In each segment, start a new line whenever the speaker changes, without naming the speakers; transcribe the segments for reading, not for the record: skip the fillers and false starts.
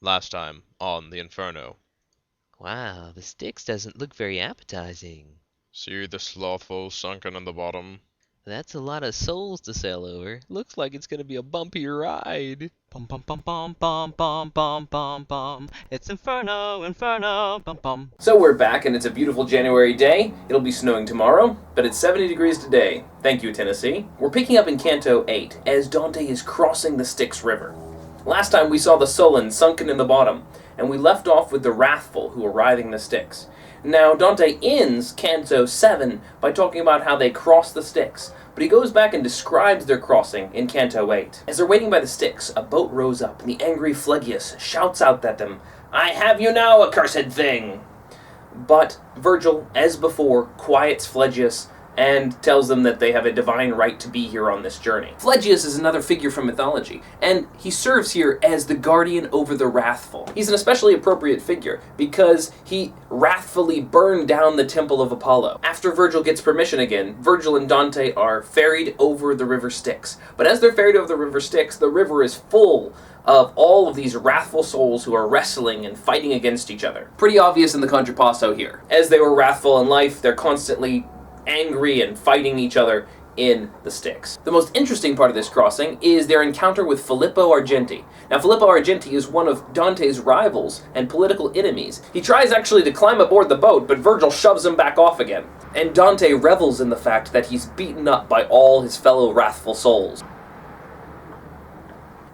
last time on the Inferno.
Wow, the Styx doesn't look very appetizing.
See the slothful sunken in the bottom?
That's a lot of souls to sail over. Looks like it's gonna be a bumpy ride.
Bum bum bum bum bum bum bum bum bum. It's Inferno, Inferno, bum bum.
So we're back, and it's a beautiful January day. It'll be snowing tomorrow, but it's 70 degrees today. Thank you, Tennessee. We're picking up in Canto 8, as Dante is crossing the Styx River. Last time we saw the Sullen sunken in the bottom, and we left off with the Wrathful who are riding the Styx. Now, Dante ends Canto 7 by talking about how they cross the Styx, but he goes back and describes their crossing in Canto 8. As they're waiting by the Styx, a boat rows up, and the angry Phlegius shouts out at them, "I have you now, accursed thing!" But Virgil, as before, quiets Phlegius and tells them that they have a divine right to be here on this journey. Phlegius is another figure from mythology, and he serves here as the guardian over the Wrathful. He's an especially appropriate figure because he wrathfully burned down the temple of Apollo. After Virgil gets permission again, Virgil and Dante are ferried over the river Styx. But as they're ferried over the river Styx, the river is full of all of these wrathful souls who are wrestling and fighting against each other. Pretty obvious in the contrapasso here. As they were wrathful in life, they're constantly angry and fighting each other in the Styx. The most interesting part of this crossing is their encounter with Filippo Argenti. Now, Filippo Argenti is one of Dante's rivals and political enemies. He tries actually to climb aboard the boat, but Virgil shoves him back off again. And Dante revels in the fact that he's beaten up by all his fellow wrathful souls.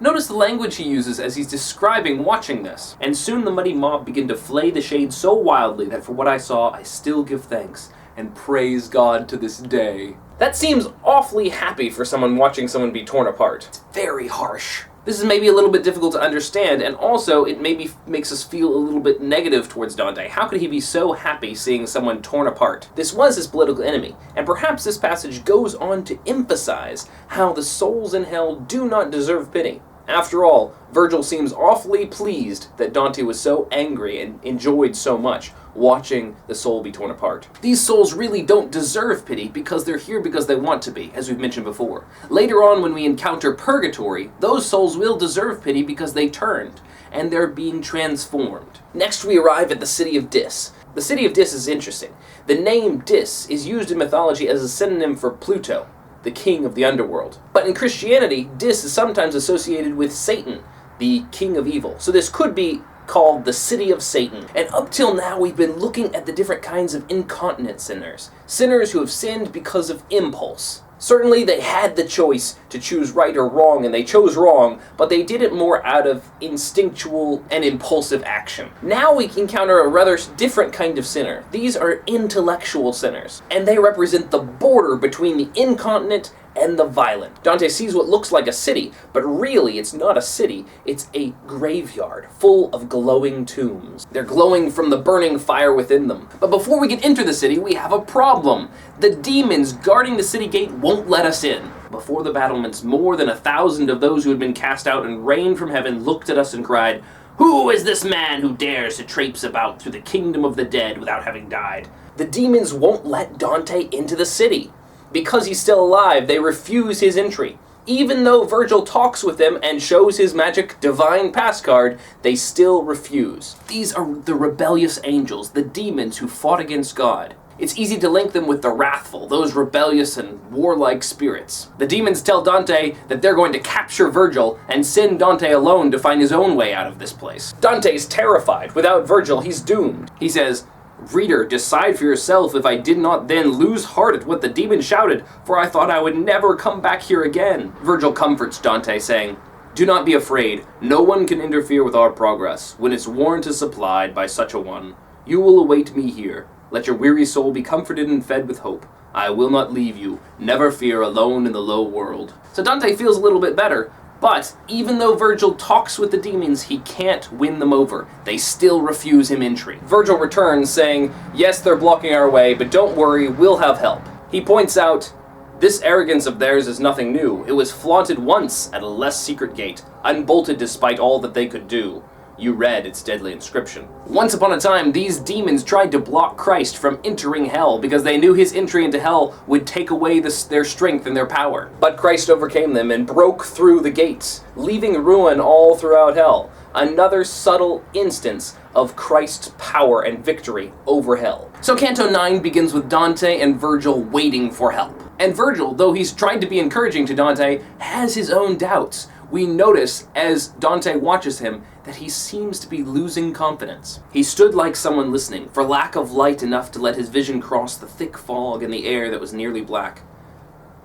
Notice the language he uses as he's describing watching this. And soon the muddy mob begin to flay the shade so wildly that for what I saw, I still give thanks and praise God to this day. That seems awfully happy for someone watching someone be torn apart. It's very harsh. This is maybe a little bit difficult to understand, and also it maybe makes us feel a little bit negative towards Dante. How could he be so happy seeing someone torn apart? This was his political enemy, and perhaps this passage goes on to emphasize how the souls in hell do not deserve pity. After all, Virgil seems awfully pleased that Dante was so angry and enjoyed so much watching the soul be torn apart. These souls really don't deserve pity because they're here because they want to be, as we've mentioned before. Later on, when we encounter purgatory, those souls will deserve pity because they turned, and they're being transformed. Next, we arrive at the city of Dis. The city of Dis is interesting. The name Dis is used in mythology as a synonym for Pluto, the king of the underworld. But in Christianity, Dis is sometimes associated with Satan, the king of evil. So this could be called the city of Satan. And up till now, we've been looking at the different kinds of incontinent sinners. Sinners who have sinned because of impulse. Certainly they had the choice to choose right or wrong, and they chose wrong, but they did it more out of instinctual and impulsive action. Now we encounter a rather different kind of sinner. These are intellectual sinners, and they represent the border between the incontinent and the violent. Dante sees what looks like a city, but really it's not a city, it's a graveyard full of glowing tombs. They're glowing from the burning fire within them. But before we can enter the city, we have a problem. The demons guarding the city gate won't let us in. Before the battlements, more than 1,000 of those who had been cast out and rained from heaven looked at us and cried, "Who is this man who dares to traipse about through the kingdom of the dead without having died?" The demons won't let Dante into the city. Because he's still alive, they refuse his entry. Even though Virgil talks with them and shows his magic divine pass card, they still refuse. These are the rebellious angels, the demons who fought against God. It's easy to link them with the Wrathful, those rebellious and warlike spirits. The demons tell Dante that they're going to capture Virgil and send Dante alone to find his own way out of this place. Dante's terrified. Without Virgil, he's doomed. He says, "Reader, decide for yourself if I did not then lose heart at what the demon shouted, for I thought I would never come back here again." Virgil comforts Dante, saying, "Do not be afraid. No one can interfere with our progress when its warrant is supplied by such a one. You will await me here. Let your weary soul be comforted and fed with hope. I will not leave you. Never fear, alone in the low world." So Dante feels a little bit better. But even though Virgil talks with the demons, he can't win them over. They still refuse him entry. Virgil returns saying, "Yes, they're blocking our way, but don't worry, we'll have help." He points out, "This arrogance of theirs is nothing new. It was flaunted once at a less secret gate, unbolted despite all that they could do. You read its deadly inscription." Once upon a time, these demons tried to block Christ from entering hell because they knew his entry into hell would take away their strength and their power. But Christ overcame them and broke through the gates, leaving ruin all throughout hell. Another subtle instance of Christ's power and victory over hell. So Canto 9 begins with Dante and Virgil waiting for help. And Virgil, though he's tried to be encouraging to Dante, has his own doubts. We notice, as Dante watches him, that he seems to be losing confidence. He stood like someone listening, for lack of light enough to let his vision cross the thick fog in the air that was nearly black.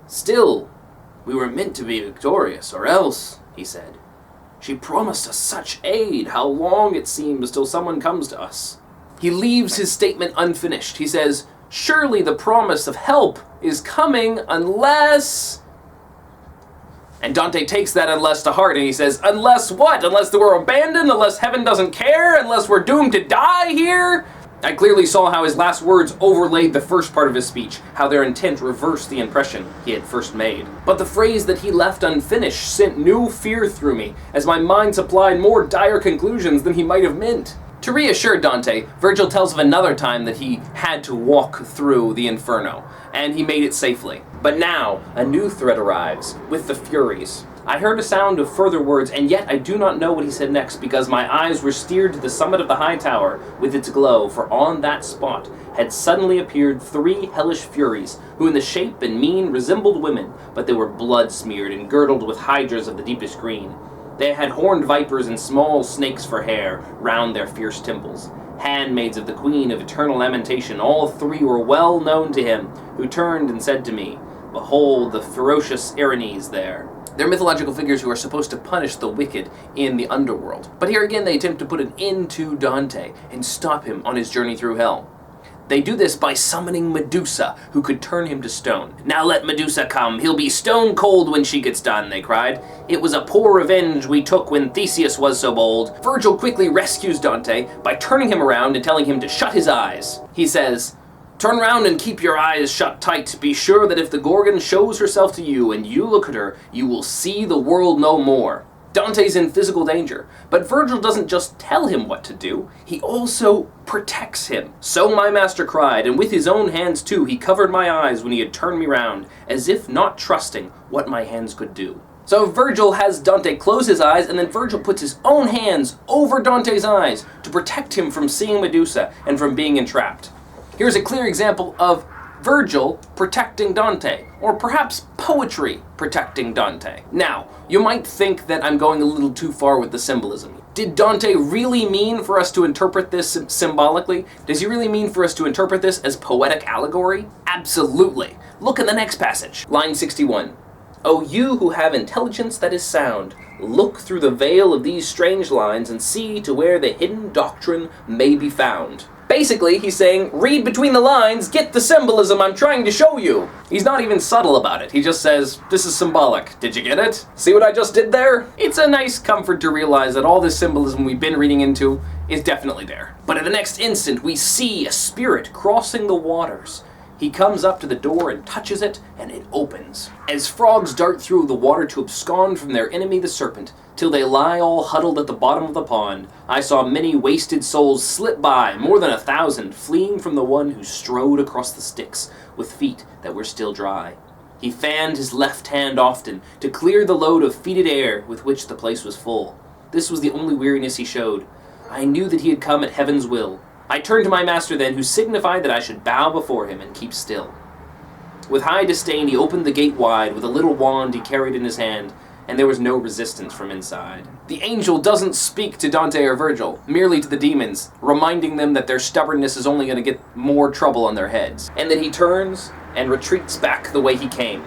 "Still, we were meant to be victorious, or else," he said. "She promised us such aid. How long it seems till someone comes to us." He leaves his statement unfinished. He says, "Surely the promise of help is coming unless..." And Dante takes that unless to heart, and he says, "Unless what? Unless we're abandoned? Unless heaven doesn't care? Unless we're doomed to die here?" I clearly saw how his last words overlaid the first part of his speech, how their intent reversed the impression he had first made. But the phrase that he left unfinished sent new fear through me, as my mind supplied more dire conclusions than he might have meant. To reassure Dante, Virgil tells of another time that he had to walk through the Inferno, and he made it safely. But now, a new threat arrives, with the Furies. I heard a sound of further words, and yet I do not know what he said next, because my eyes were steered to the summit of the high tower with its glow, for on that spot had suddenly appeared 3 hellish Furies, who in the shape and mien resembled women, but they were blood-smeared and girdled with hydras of the deepest green. They had horned vipers and small snakes for hair round their fierce temples. Handmaids of the Queen of Eternal Lamentation, all 3 were well known to him, who turned and said to me, "Behold the ferocious Erinyes there." They're mythological figures who are supposed to punish the wicked in the underworld. But here again they attempt to put an end to Dante and stop him on his journey through hell. They do this by summoning Medusa, who could turn him to stone. "Now let Medusa come, he'll be stone cold when she gets done," they cried. "It was a poor revenge we took when Theseus was so bold." Virgil quickly rescues Dante by turning him around and telling him to shut his eyes. He says, "Turn round and keep your eyes shut tight. Be sure that if the Gorgon shows herself to you and you look at her, you will see the world no more." Dante's in physical danger, but Virgil doesn't just tell him what to do, he also protects him. "So my master cried, and with his own hands too he covered my eyes when he had turned me round, as if not trusting what my hands could do." So Virgil has Dante close his eyes, and then Virgil puts his own hands over Dante's eyes to protect him from seeing Medusa and from being entrapped. Here's a clear example of Virgil protecting Dante, or perhaps poetry protecting Dante. Now, you might think that I'm going a little too far with the symbolism. Did Dante really mean for us to interpret this symbolically? Does he really mean for us to interpret this as poetic allegory? Absolutely. Look at the next passage, line 61. "O you who have intelligence that is sound, look through the veil of these strange lines and see to where the hidden doctrine may be found." Basically, he's saying, read between the lines, get the symbolism I'm trying to show you. He's not even subtle about it. He just says, this is symbolic. Did you get it? See what I just did there? It's a nice comfort to realize that all this symbolism we've been reading into is definitely there. But in the next instant, we see a spirit crossing the waters. He comes up to the door and touches it, and it opens. As frogs dart through the water to abscond from their enemy the serpent, till they lie all huddled at the bottom of the pond, I saw many wasted souls slip by, more than 1,000, fleeing from the one who strode across the Styx, with feet that were still dry. He fanned his left hand often, to clear the load of fetid air with which the place was full. This was the only weariness he showed. I knew that he had come at heaven's will. I turned to my master then, who signified that I should bow before him and keep still. With high disdain he opened the gate wide with a little wand he carried in his hand, and there was no resistance from inside. The angel doesn't speak to Dante or Virgil, merely to the demons, reminding them that their stubbornness is only going to get more trouble on their heads. And then he turns and retreats back the way he came,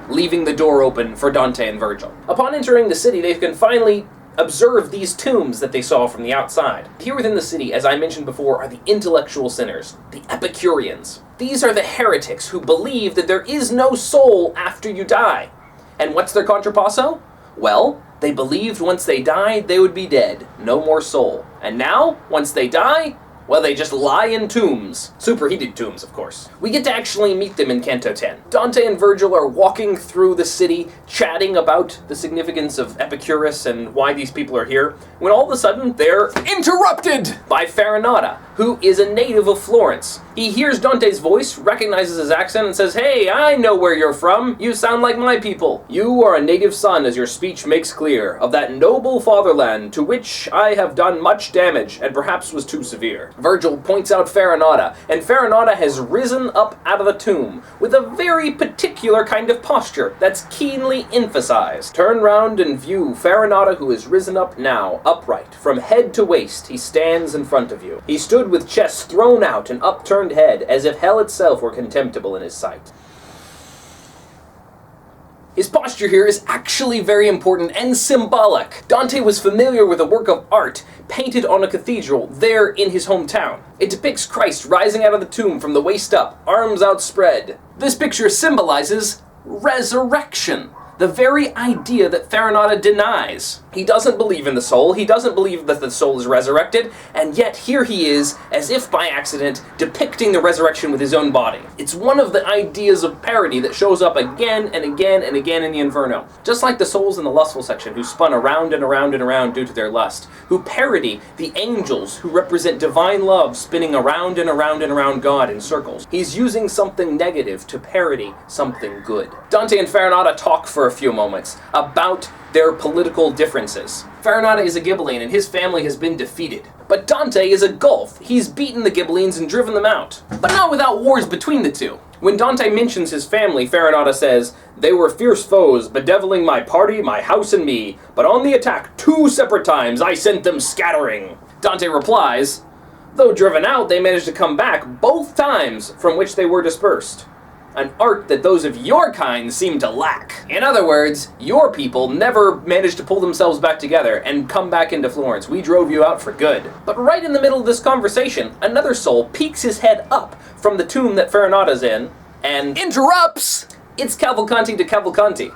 leaving the door open for Dante and Virgil. Upon entering the city, they can finally observe these tombs that they saw from the outside. Here within the city, as I mentioned before, are the intellectual sinners, the Epicureans. These are the heretics who believe that there is no soul after you die. And what's their contrapasso? Well, they believed once they died, they would be dead, no more soul. And now, once they die, well, they just lie in tombs. Superheated tombs, of course. We get to actually meet them in Canto 10. Dante and Virgil are walking through the city, chatting about the significance of Epicurus and why these people are here, when all of a sudden they're interrupted by Farinata, who is a native of Florence. He hears Dante's voice, recognizes his accent, and says, "Hey, I know where you're from. You sound like my people. You are a native son, as your speech makes clear, of that noble fatherland to which I have done much damage, and perhaps was too severe." Virgil points out Farinata, and Farinata has risen up out of the tomb, with a very particular kind of posture that's keenly emphasized. Turn round and view Farinata, who is risen up now, upright. From head to waist, he stands in front of you. He stood with chest thrown out and upturned head, as if hell itself were contemptible in his sight. His posture here is actually very important and symbolic. Dante was familiar with a work of art painted on a cathedral there in his hometown. It depicts Christ rising out of the tomb from the waist up, arms outspread. This picture symbolizes resurrection, the very idea that Farinata denies. He doesn't believe in the soul, he doesn't believe that the soul is resurrected, and yet here he is, as if by accident, depicting the resurrection with his own body. It's one of the ideas of parody that shows up again and again and again in the Inferno. Just like the souls in the lustful section, who spun around and around and around due to their lust, who parody the angels who represent divine love spinning around and around and around God in circles. He's using something negative to parody something good. Dante and Farinata talk for a few moments about their political differences. Farinata is a Ghibelline and his family has been defeated. But Dante is a Guelph. He's beaten the Ghibellines and driven them out. But not without wars between the two. When Dante mentions his family, Farinata says, "They were fierce foes, bedeviling my party, my house, and me. But on the attack 2 separate times, I sent them scattering." Dante replies, "Though driven out, they managed to come back both times from which they were dispersed. An art that those of your kind seem to lack." In other words, your people never managed to pull themselves back together and come back into Florence. We drove you out for good. But right in the middle of this conversation, another soul peeks his head up from the tomb that Farinata's in and interrupts! It's Cavalcante de Cavalcanti.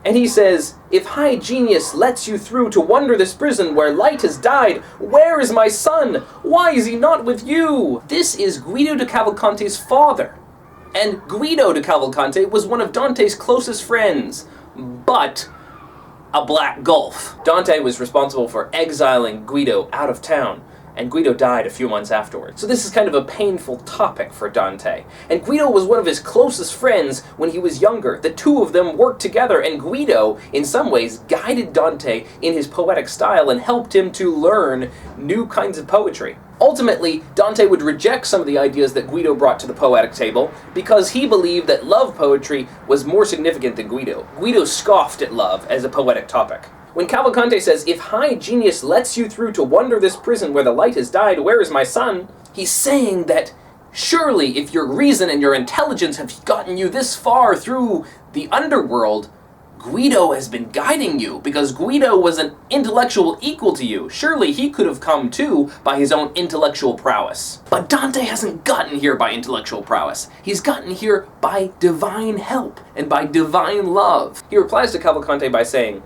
And he says, "If high genius lets you through to wander this prison where light has died, where is my son? Why is he not with you?" This is Guido de Cavalcante's father. And Guido de Cavalcante was one of Dante's closest friends, but a black gulf. Dante was responsible for exiling Guido out of town, and Guido died a few months afterwards. So this is kind of a painful topic for Dante. And Guido was one of his closest friends when he was younger. The two of them worked together, and Guido, in some ways, guided Dante in his poetic style and helped him to learn new kinds of poetry. Ultimately, Dante would reject some of the ideas that Guido brought to the poetic table because he believed that love poetry was more significant than Guido. Guido scoffed at love as a poetic topic. When Cavalcante says, "If high genius lets you through to wander this prison where the light has died, where is my son?" he's saying that surely if your reason and your intelligence have gotten you this far through the underworld, Guido has been guiding you, because Guido was an intellectual equal to you. Surely he could have come too by his own intellectual prowess. But Dante hasn't gotten here by intellectual prowess. He's gotten here by divine help and by divine love. He replies to Cavalcante by saying,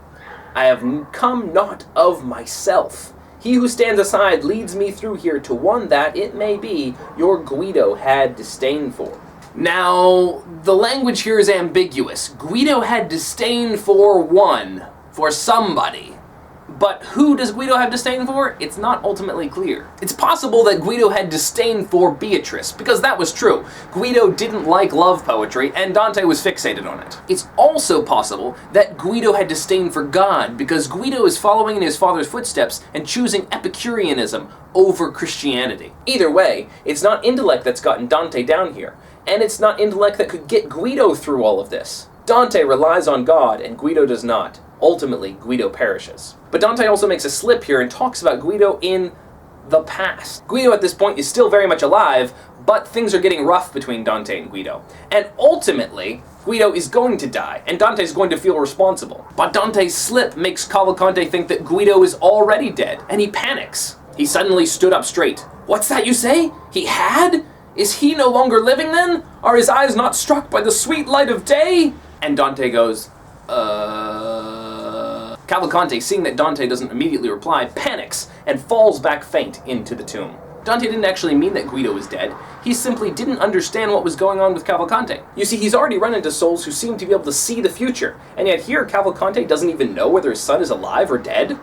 "I have come not of myself. He who stands aside leads me through here to one that, it may be, your Guido had disdain for." Now, the language here is ambiguous. Guido had disdain for one, for somebody. But who does Guido have disdain for? It's not ultimately clear. It's possible that Guido had disdain for Beatrice, because that was true. Guido didn't like love poetry, and Dante was fixated on it. It's also possible that Guido had disdain for God, because Guido is following in his father's footsteps and choosing Epicureanism over Christianity. Either way, it's not intellect that's gotten Dante down here, and it's not intellect that could get Guido through all of this. Dante relies on God, and Guido does not. Ultimately, Guido perishes. But Dante also makes a slip here and talks about Guido in the past. Guido at this point is still very much alive, but things are getting rough between Dante and Guido. And ultimately, Guido is going to die, and Dante is going to feel responsible. But Dante's slip makes Cavalcante think that Guido is already dead, and he panics. He suddenly stood up straight. "What's that you say? He had? Is he no longer living then? Are his eyes not struck by the sweet light of day?" And Dante goes, Cavalcante, seeing that Dante doesn't immediately reply, panics and falls back faint into the tomb. Dante didn't actually mean that Guido was dead. He simply didn't understand what was going on with Cavalcante. You see, he's already run into souls who seem to be able to see the future, and yet here Cavalcante doesn't even know whether his son is alive or dead.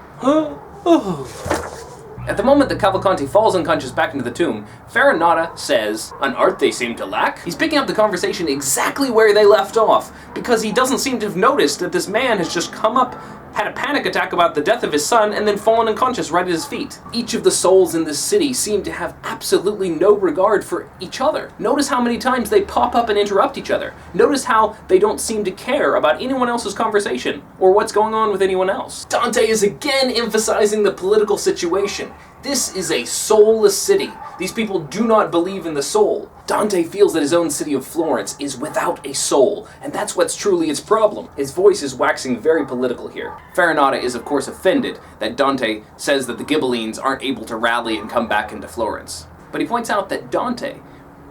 At the moment that Cavalcante falls unconscious back into the tomb, Farinata says, "An art they seem to lack?" He's picking up the conversation exactly where they left off, because he doesn't seem to have noticed that this man has just come up, had a panic attack about the death of his son, and then fallen unconscious right at his feet. Each of the souls in this city seem to have absolutely no regard for each other. Notice how many times they pop up and interrupt each other. Notice how they don't seem to care about anyone else's conversation, or what's going on with anyone else. Dante is again emphasizing the political situation. This is a soulless city. These people do not believe in the soul. Dante feels that his own city of Florence is without a soul, and that's what's truly its problem. His voice is waxing very political here. Farinata is of course offended that Dante says that the Ghibellines aren't able to rally and come back into Florence. But he points out that Dante,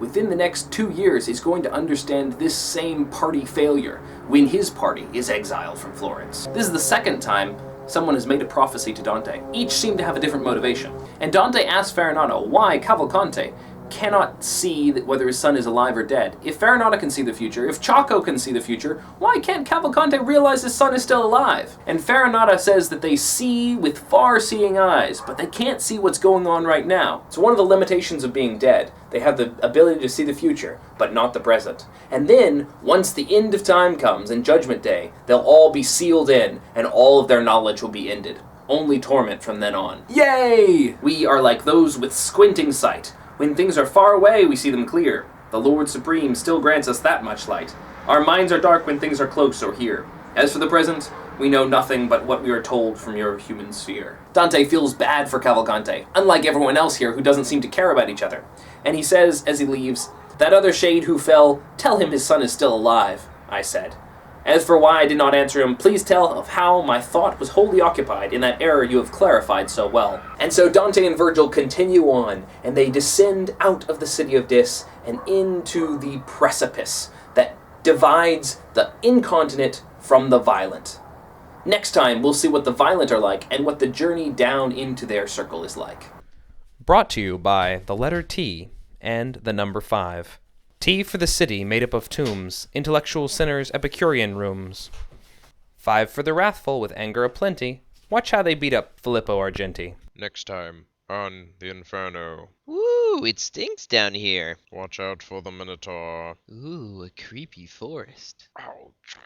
within the next 2 years, is going to understand this same party failure when his party is exiled from Florence. This is the second time someone has made a prophecy to Dante. Each seem to have a different motivation. And Dante asks Farinata why Cavalcante cannot see whether his son is alive or dead. If Farinata can see the future, if Chaco can see the future, why can't Cavalcante realize his son is still alive? And Farinata says that they see with far-seeing eyes, but they can't see what's going on right now. It's one of the limitations of being dead. They have the ability to see the future, but not the present. And then, once the end of time comes, and Judgment Day, they'll all be sealed in, and all of their knowledge will be ended. Only torment from then on. Yay! We are like those with squinting sight. When things are far away, we see them clear. The Lord Supreme still grants us that much light. Our minds are dark when things are close or here. As for the present, we know nothing but what we are told from your human sphere. Dante feels bad for Cavalcante, unlike everyone else here who doesn't seem to care about each other. And he says, as he leaves, "That other shade who fell, tell him his son is still alive," I said. "As for why I did not answer him, please tell of how my thought was wholly occupied in that error you have clarified so well." And so Dante and Virgil continue on, and they descend out of the city of Dis and into the precipice that divides the incontinent from the violent. Next time, we'll see what the violent are like and what the journey down into their circle is like.
Brought to you by the letter T and the number 5. T for the city made up of tombs, intellectual sinners' Epicurean rooms. 5 for the Wrathful with anger aplenty. Watch how they beat up Filippo Argenti.
Next time on the Inferno.
Woo, it stinks down here.
Watch out for the Minotaur.
Ooh, a creepy forest.
Ouch.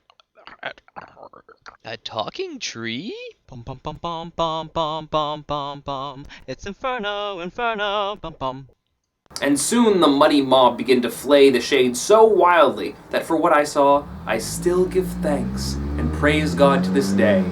A talking tree?
Bum bum bum bum bum bum bum bum bum. It's Inferno, Inferno, bum bum.
And soon the muddy mob begin to flay the shade so wildly that for what I saw, I still give thanks and praise God to this day.